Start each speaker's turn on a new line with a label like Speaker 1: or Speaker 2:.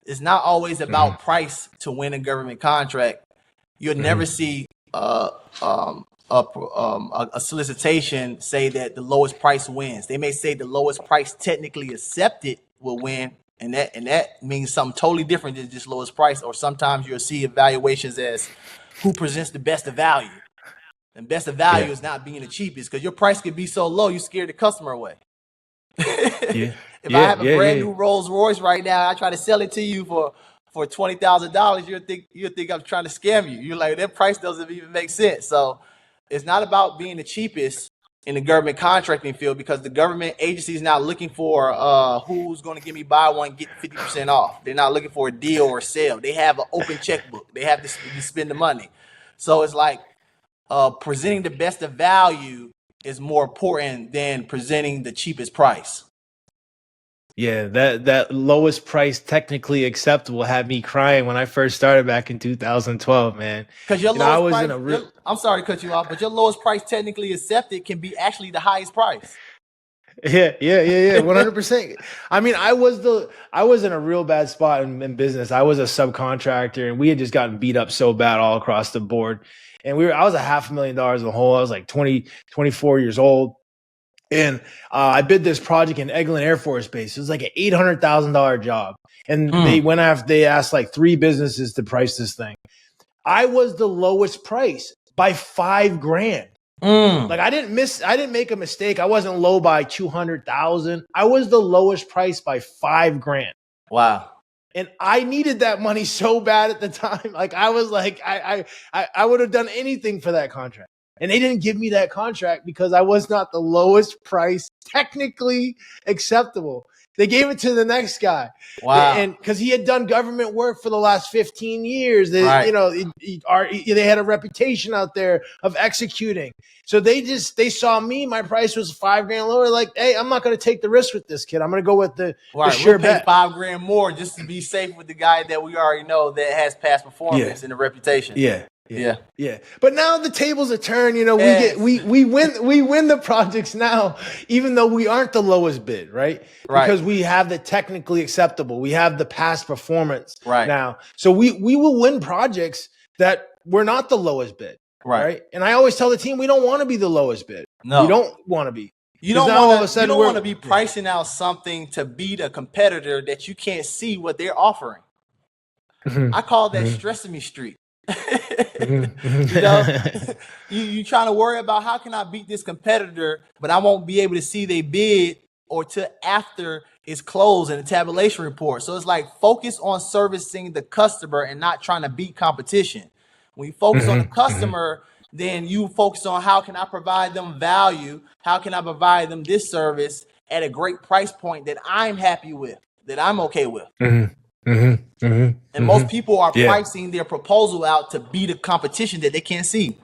Speaker 1: It's not always about price to win a government contract. You'll never see a solicitation say that the lowest price wins. They may say the lowest price technically accepted will win, and that means something totally different than just lowest price. Or sometimes you'll see evaluations as who presents the best of value. And best of value is not being the cheapest, because your price could be so low you scare the customer away. If I have a brand new Rolls Royce right now, I try to sell it to you for $20,000, you'll think I'm trying to scam you. You're like, that price doesn't even make sense. So it's not about being the cheapest in the government contracting field, because the government agency is not looking for who's going to give me buy one get 50% off. They're not looking for a deal or a sale. They have an open checkbook. They have to spend the money. So it's like presenting the best of value is more important than presenting the cheapest price.
Speaker 2: Yeah, that lowest price technically acceptable had me crying when I first started back in 2012, man.
Speaker 1: Because I'm sorry to cut you off, but your lowest price technically accepted can be actually the highest price.
Speaker 2: Yeah, 100%. I mean, I was in a real bad spot in business. I was a subcontractor, and we had just gotten beat up so bad all across the board. And I was $500,000 in the hole. I was like 24 years old. And I bid this project in Eglin Air Force Base. It was like an $800,000 job. And they asked like 3 businesses to price this thing. I was the lowest price by $5,000. Like I didn't make a mistake. I wasn't low by 200,000. I was the lowest price by $5,000.
Speaker 1: Wow.
Speaker 2: And I needed that money so bad at the time. Like I was like, I would have done anything for that contract. And they didn't give me that contract because I was not the lowest price technically acceptable. They gave it to the next guy.
Speaker 1: Wow.
Speaker 2: And because he had done government work for the last 15 years, they had a reputation out there of executing. So they saw me, my price was $5,000 lower. Like, hey, I'm not going to take the risk with this kid. I'm going to go with the sure bet.
Speaker 1: $5,000 more just to be safe with the guy that we already know that has past performance and a reputation.
Speaker 2: Yeah. But now the tables are turned. We win the projects now, even though we aren't the lowest bid, right? Because we have the technically acceptable. We have the past performance now. So we will win projects that we're not the lowest bid. Right. And I always tell the team, we don't want to be the lowest bid.
Speaker 1: No.
Speaker 2: We don't want to be.
Speaker 1: You don't want to be pricing out something to beat a competitor that you can't see what they're offering. I call that stressing me street. You trying to worry about how can I beat this competitor, but I won't be able to see they bid or till after it's closed in the tabulation report. So it's like focus on servicing the customer and not trying to beat competition. When you focus on the customer, then you focus on how can I provide them value? How can I provide them this service at a great price point that I'm happy with, that I'm okay with? And most people are pricing their proposal out to beat a competition that they can't see.